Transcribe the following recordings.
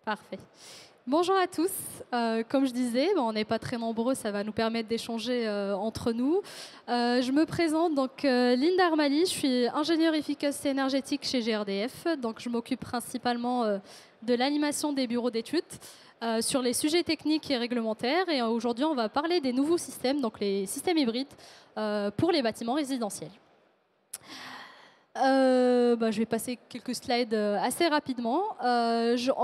Parfait. Bonjour à tous. Comme je disais, on n'est pas très nombreux, ça va nous permettre d'échanger entre nous. Je me présente, donc Linda Armali, je suis ingénieure efficacité énergétique chez GRDF. Donc je m'occupe principalement de l'animation des bureaux d'études sur les sujets techniques et réglementaires. Et aujourd'hui, on va parler des nouveaux systèmes, donc les systèmes hybrides pour les bâtiments résidentiels. Je vais passer quelques slides assez rapidement.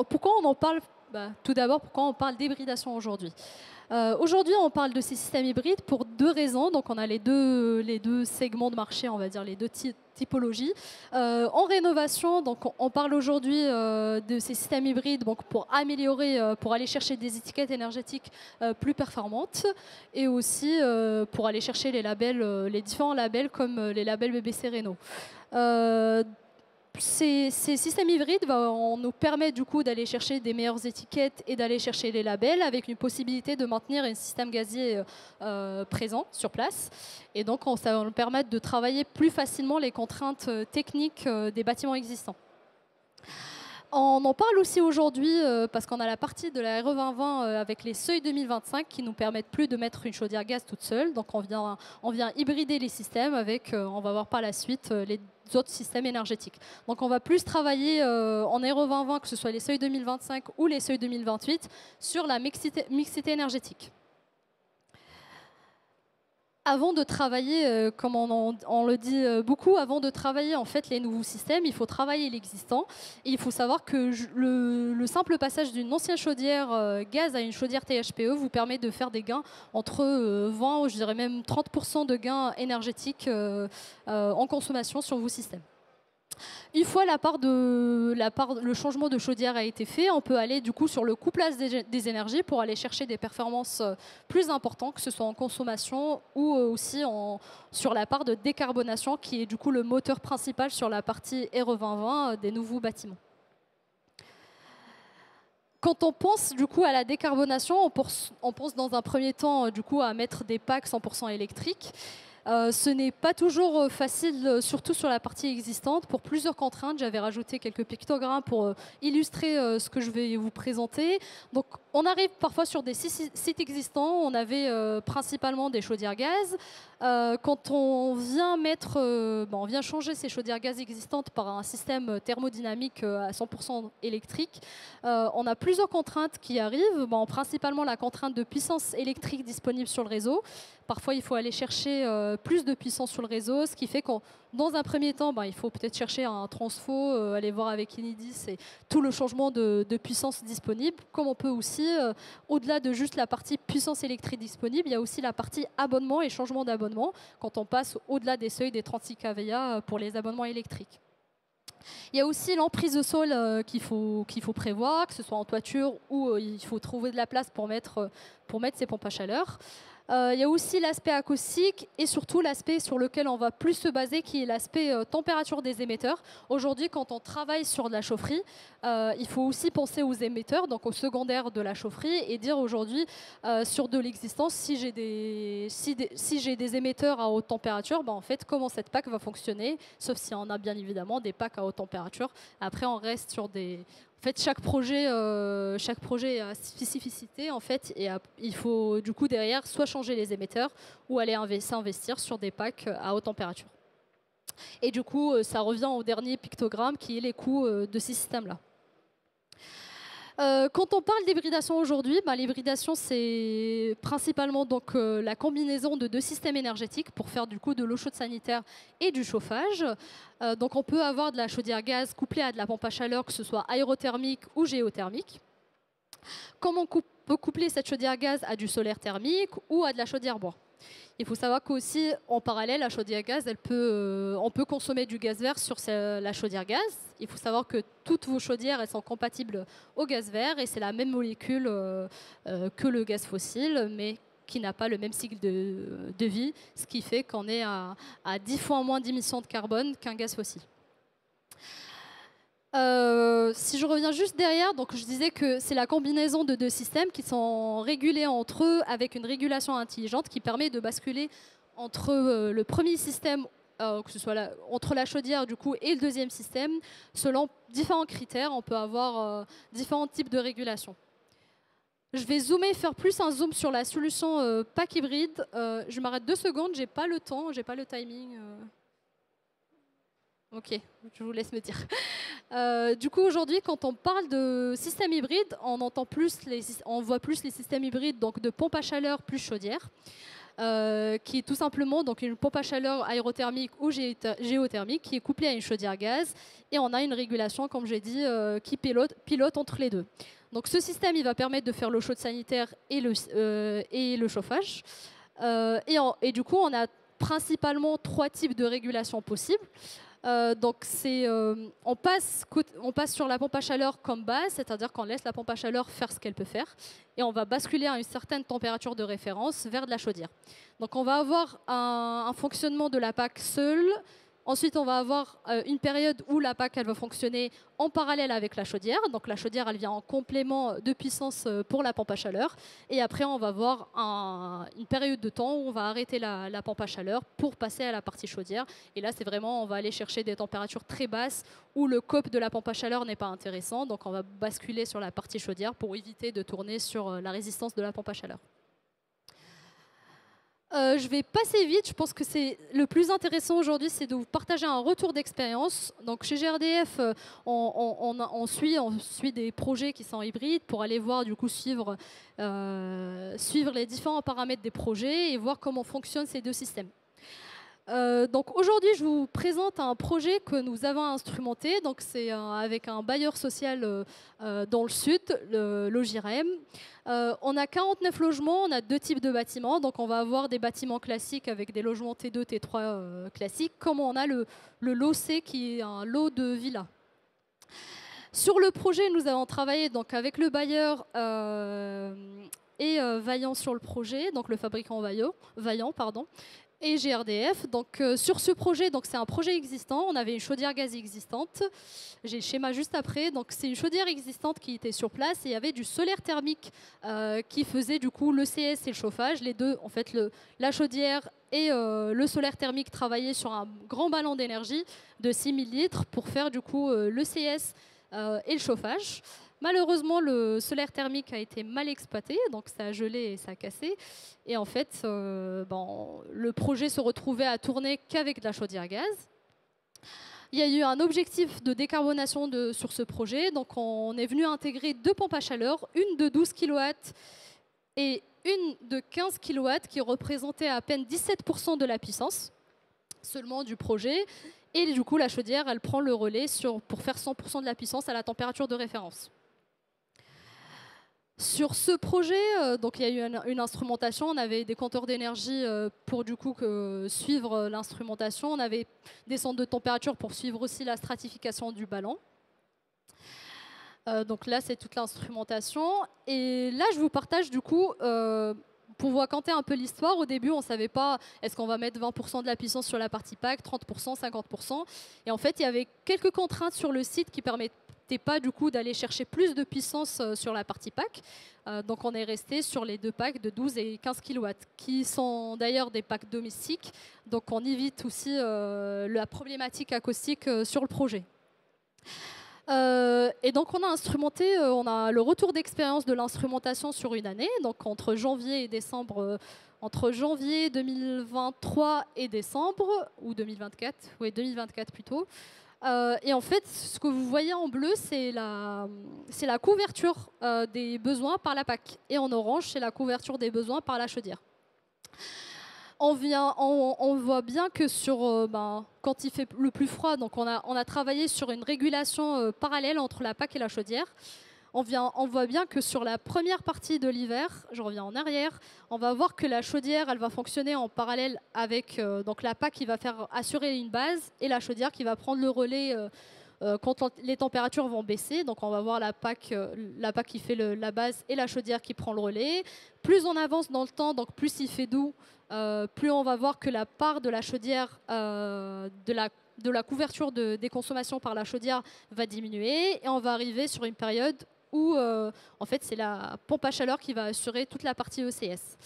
Pourquoi on en parle? Tout d'abord, pourquoi on parle d'hybridation aujourd'hui? Aujourd'hui, on parle de ces systèmes hybrides pour deux raisons. Donc, on a les deux segments de marché, on va dire, les deux typologies. En rénovation, donc, on parle aujourd'hui de ces systèmes hybrides donc, pour améliorer, pour aller chercher des étiquettes énergétiques plus performantes et aussi pour aller chercher les labels, les différents labels comme les labels BBC Renault. Ces systèmes hybrides vont nous permettre du coup d'aller chercher des meilleures étiquettes et d'aller chercher les labels avec une possibilité de maintenir un système gazier présent sur place. Et donc ça va nous permettre de travailler plus facilement les contraintes techniques des bâtiments existants. On en parle aussi aujourd'hui parce qu'on a la partie de la RE 2020 avec les seuils 2025 qui nous permettent plus de mettre une chaudière gaz toute seule. Donc on vient hybrider les systèmes avec, on va voir par la suite, les autres systèmes énergétiques. Donc on va plus travailler en RE 2020, que ce soit les seuils 2025 ou les seuils 2028, sur la mixité énergétique. Avant de travailler, comme on le dit beaucoup, avant de travailler en fait les nouveaux systèmes, il faut travailler l'existant. Et il faut savoir que le simple passage d'une ancienne chaudière gaz à une chaudière THPE vous permet de faire des gains entre 20, je dirais même 30% de gains énergétiques en consommation sur vos systèmes. Une fois le changement de chaudière a été fait, on peut aller du coup sur le couplage des énergies pour aller chercher des performances plus importantes, que ce soit en consommation ou aussi sur la part de décarbonation, qui est du coup le moteur principal sur la partie RE 2020 des nouveaux bâtiments. Quand on pense du coup à la décarbonation, on pense dans un premier temps du coup à mettre des packs 100% électriques. Ce n'est pas toujours facile, surtout sur la partie existante, pour plusieurs contraintes. J'avais rajouté quelques pictogrammes pour illustrer ce que je vais vous présenter. Donc, on arrive parfois sur des sites existants. On avait principalement des chaudières gaz. Quand on vient on vient changer ces chaudières gaz existantes par un système thermodynamique à 100% électrique, on a plusieurs contraintes qui arrivent. Principalement la contrainte de puissance électrique disponible sur le réseau. Parfois, il faut aller chercher plus de puissance sur le réseau, ce qui fait que dans un premier temps, il faut peut-être chercher un transfo, aller voir avec Enedis et tout le changement de puissance disponible. Comme on peut aussi, au-delà de juste la partie puissance électrique disponible, il y a aussi la partie abonnement et changement d'abonnement quand on passe au-delà des seuils des 36 kVA pour les abonnements électriques. Il y a aussi l'emprise de sol qu'il faut prévoir, que ce soit en toiture ou il faut trouver de la place pour mettre ces pompes à chaleur. Il y a aussi l'aspect acoustique et surtout l'aspect sur lequel on va plus se baser, qui est l'aspect température des émetteurs. Aujourd'hui, quand on travaille sur de la chaufferie, il faut aussi penser aux émetteurs, donc au secondaire de la chaufferie, et dire aujourd'hui, sur de l'existence, si j'ai des émetteurs à haute température, en fait, comment cette PAC va fonctionner, sauf si on a bien évidemment des PAC à haute température. Après, on reste sur des... En fait, chaque projet a spécificité en fait, et il faut du coup derrière soit changer les émetteurs ou aller s'investir sur des packs à haute température. Et du coup, ça revient au dernier pictogramme qui est les coûts de ces systèmes-là. Quand on parle d'hybridation aujourd'hui, l'hybridation c'est principalement donc, la combinaison de deux systèmes énergétiques pour faire du coup de l'eau chaude sanitaire et du chauffage. Donc on peut avoir de la chaudière gaz couplée à de la pompe à chaleur, que ce soit aérothermique ou géothermique. Comment on peut coupler cette chaudière gaz à du solaire thermique ou à de la chaudière bois? Il faut savoir qu'aussi, en parallèle, la chaudière gaz, on peut consommer du gaz vert sur la chaudière gaz. Il faut savoir que toutes vos chaudières, elles sont compatibles au gaz vert et c'est la même molécule que le gaz fossile, mais qui n'a pas le même cycle de vie, ce qui fait qu'on est à 10 fois moins d'émissions de carbone qu'un gaz fossile. Si je reviens juste derrière, donc je disais que c'est la combinaison de deux systèmes qui sont régulés entre eux avec une régulation intelligente qui permet de basculer entre le premier système que ce soit entre la chaudière du coup et le deuxième système. Selon différents critères, on peut avoir différents types de régulation. Je vais zoomer, faire plus un zoom sur la solution pack hybride. Je m'arrête 2 secondes, j'ai pas le temps, j'ai pas le timing. Ok, je vous laisse me dire. Du coup, aujourd'hui, quand on parle de système hybride, on voit plus les systèmes hybrides donc de pompe à chaleur plus chaudière, qui est tout simplement donc une pompe à chaleur aérothermique ou géothermique qui est couplée à une chaudière gaz, et on a une régulation, comme j'ai dit, qui pilote entre les deux. Donc ce système, il va permettre de faire l'eau chaude sanitaire et le chauffage. Et du coup, on a principalement 3 types de régulation possibles. Donc on passe sur la pompe à chaleur comme base, c'est-à-dire qu'on laisse la pompe à chaleur faire ce qu'elle peut faire, et on va basculer à une certaine température de référence vers de la chaudière. Donc on va avoir un fonctionnement de la PAC seule. Ensuite, on va avoir une période où la PAC elle va fonctionner en parallèle avec la chaudière. Donc la chaudière, elle vient en complément de puissance pour la pompe à chaleur. Et après, on va avoir une période de temps où on va arrêter la pompe à chaleur pour passer à la partie chaudière. Et là, c'est vraiment, on va aller chercher des températures très basses où le COP de la pompe à chaleur n'est pas intéressant. Donc on va basculer sur la partie chaudière pour éviter de tourner sur la résistance de la pompe à chaleur. Je vais passer vite, je pense que c'est le plus intéressant aujourd'hui, c'est de vous partager un retour d'expérience. Donc chez GRDF, on suit des projets qui sont hybrides pour aller voir, du coup, suivre les différents paramètres des projets et voir comment fonctionnent ces deux systèmes. Donc aujourd'hui, je vous présente un projet que nous avons instrumenté. Donc c'est avec un bailleur social dans le sud, l'OGIREM. On a 49 logements, on a 2 types de bâtiments. Donc on va avoir des bâtiments classiques avec des logements T2, T3 classiques, comme on a le lot C qui est un lot de villas. Sur le projet, nous avons travaillé donc avec le bailleur et Vaillant sur le projet, donc le fabricant Vaillant, pardon, et GRDF. Donc sur ce projet, donc c'est un projet existant. On avait une chaudière gaz existante. J'ai le schéma juste après. Donc c'est une chaudière existante qui était sur place et il y avait du solaire thermique qui faisait du coup l'ECS et le chauffage. Les deux, en fait, la chaudière et le solaire thermique travaillaient sur un grand ballon d'énergie de 6000 litres pour faire du coup l'ECS et le chauffage. Malheureusement, le solaire thermique a été mal exploité, donc ça a gelé et ça a cassé. Et en fait, le projet se retrouvait à tourner qu'avec de la chaudière gaz. Il y a eu un objectif de décarbonation sur ce projet, donc on est venu intégrer 2 pompes à chaleur, une de 12 kW et une de 15 kW qui représentait à peine 17% de la puissance seulement du projet. Et du coup, la chaudière, elle prend le relais pour faire 100% de la puissance à la température de référence. Sur ce projet, donc il y a eu une instrumentation, on avait des compteurs d'énergie pour du coup suivre l'instrumentation, on avait des centres de température pour suivre aussi la stratification du ballon. Donc là, c'est toute l'instrumentation. Et là, je vous partage du coup, pour vous raconter un peu l'histoire, au début, on ne savait pas est-ce qu'on va mettre 20% de la puissance sur la partie PAC, 30%, 50%. Et en fait, il y avait quelques contraintes sur le site qui permettaient pas du coup d'aller chercher plus de puissance sur la partie PAC. Donc on est resté sur les 2 packs de 12 et 15 kW, qui sont d'ailleurs des packs domestiques. Donc on évite aussi la problématique acoustique sur le projet. Et donc on a instrumenté, on a le retour d'expérience de l'instrumentation sur une année, donc entre janvier et décembre, entre janvier 2023 et décembre, ou 2024, oui 2024 plutôt. Et en fait, ce que vous voyez en bleu, c'est la couverture des besoins par la PAC. Et en orange, c'est la couverture des besoins par la chaudière. On voit bien que quand il fait le plus froid, donc on a travaillé sur une régulation parallèle entre la PAC et la chaudière. On voit bien que sur la première partie de l'hiver, je reviens en arrière, on va voir que la chaudière, elle va fonctionner en parallèle avec donc la PAC qui va assurer une base et la chaudière qui va prendre le relais quand les températures vont baisser. Donc on va voir la PAC qui fait la base et la chaudière qui prend le relais. Plus on avance dans le temps, donc plus il fait doux, plus on va voir que la part de la chaudière, de la couverture des consommations par la chaudière va diminuer et on va arriver sur une période où en fait c'est la pompe à chaleur qui va assurer toute la partie ECS.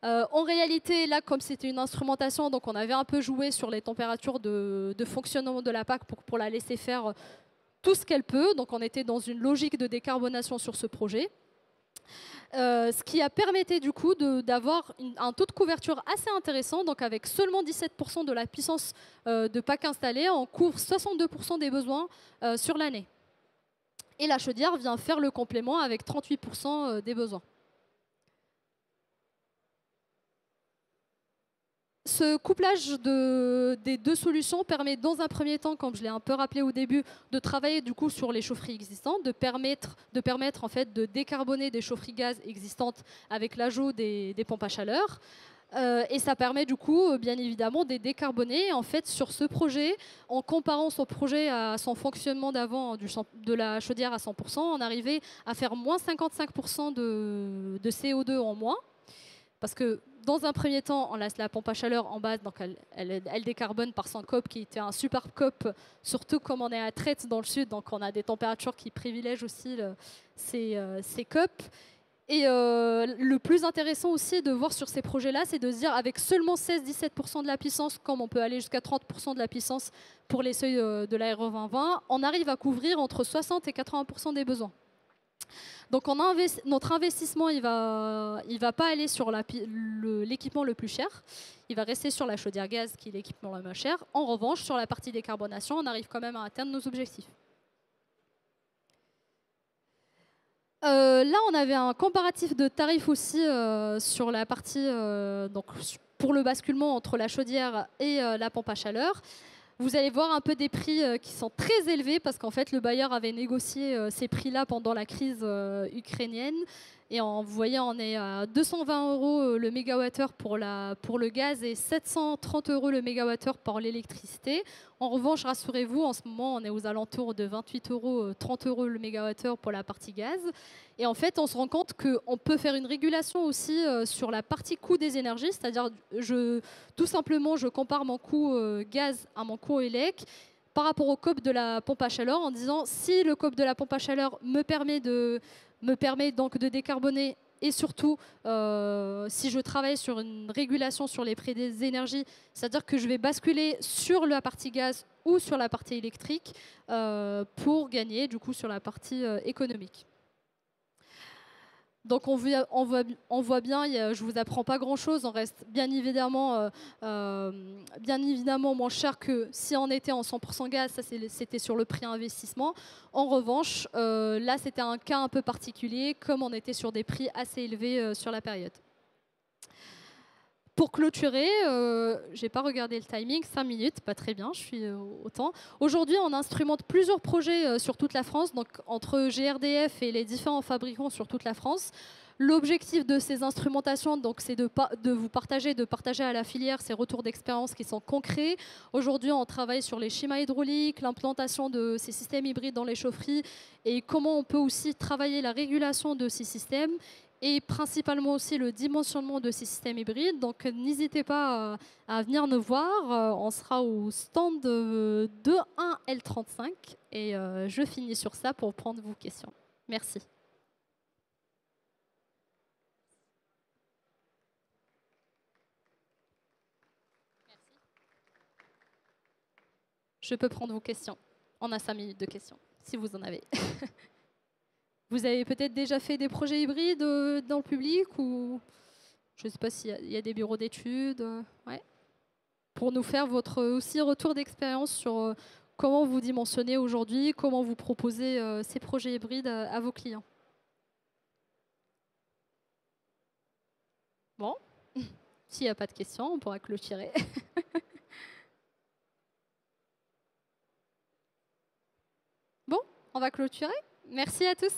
En réalité, là, comme c'était une instrumentation, donc on avait un peu joué sur les températures de fonctionnement de la PAC pour la laisser faire tout ce qu'elle peut. Donc on était dans une logique de décarbonation sur ce projet. Ce qui a permis du coup d'avoir un taux de couverture assez intéressant. Donc avec seulement 17% de la puissance de PAC installée, on couvre 62% des besoins sur l'année. Et la chaudière vient faire le complément avec 38% des besoins. Ce couplage des deux solutions permet dans un premier temps, comme je l'ai un peu rappelé au début, de travailler du coup sur les chaufferies existantes, de permettre en fait de décarboner des chaufferies gaz existantes avec l'ajout des pompes à chaleur. Et ça permet du coup, bien évidemment, de décarboner. En fait, sur ce projet, en comparant son projet à son fonctionnement d'avant de la chaudière à 100%, on arrivait à faire moins 55% de CO2 en moins. Parce que dans un premier temps, on laisse la pompe à chaleur en base, donc elle décarbone par son COP qui était un super COP, surtout comme on est à Traite dans le sud, donc on a des températures qui privilègent aussi ces COP. Et le plus intéressant aussi de voir sur ces projets-là, c'est de se dire avec seulement 16-17% de la puissance, comme on peut aller jusqu'à 30% de la puissance pour les seuils de l'Aéro 2020, on arrive à couvrir entre 60 et 80% des besoins. Donc notre investissement, il va pas aller sur l'équipement le plus cher, il va rester sur la chaudière gaz qui est l'équipement le moins cher. En revanche, sur la partie décarbonation, on arrive quand même à atteindre nos objectifs. Là, on avait un comparatif de tarifs aussi sur la partie donc, pour le basculement entre la chaudière et la pompe à chaleur. Vous allez voir un peu des prix qui sont très élevés parce qu'en fait, le bailleur avait négocié ces prix-là pendant la crise ukrainienne. Et vous voyez, on est à 220 € le mégawattheure pour le gaz et 730 € le mégawattheure pour l'électricité. En revanche, rassurez-vous, en ce moment, on est aux alentours de 28 €, 30 € le mégawattheure pour la partie gaz. Et en fait, on se rend compte qu'on peut faire une régulation aussi sur la partie coût des énergies, c'est-à-dire tout simplement, je compare mon coût gaz à mon coût élec par rapport au COP de la pompe à chaleur en disant si le COP de la pompe à chaleur me permet donc de décarboner et surtout si je travaille sur une régulation sur les prix des énergies, c'est-à-dire que je vais basculer sur la partie gaz ou sur la partie électrique pour gagner du coup sur la partie économique. Donc on voit bien, je ne vous apprends pas grand-chose, on reste bien évidemment moins cher que si on était en 100% gaz, ça c'était sur le prix investissement. En revanche, là c'était un cas un peu particulier, comme on était sur des prix assez élevés sur la période. Pour clôturer, je n'ai pas regardé le timing, 5 minutes, pas très bien, je suis au temps. Aujourd'hui, on instrumente plusieurs projets sur toute la France, donc entre GRDF et les différents fabricants sur toute la France. L'objectif de ces instrumentations, c'est de vous partager, à la filière ces retours d'expérience qui sont concrets. Aujourd'hui, on travaille sur les schémas hydrauliques, l'implantation de ces systèmes hybrides dans les chaufferies et comment on peut aussi travailler la régulation de ces systèmes et principalement aussi le dimensionnement de ces systèmes hybrides. Donc n'hésitez pas à venir nous voir. On sera au stand 21L35 et je finis sur ça pour prendre vos questions. Merci. Je peux prendre vos questions. On a 5 minutes de questions, si vous en avez. Vous avez peut-être déjà fait des projets hybrides dans le public ou je ne sais pas s'il y a des bureaux d'études ouais. Pour nous faire votre aussi retour d'expérience sur comment vous dimensionnez aujourd'hui, comment vous proposez ces projets hybrides à vos clients. Bon, s'il n'y a pas de questions, on pourra clôturer. Bon, on va clôturer. Merci à tous.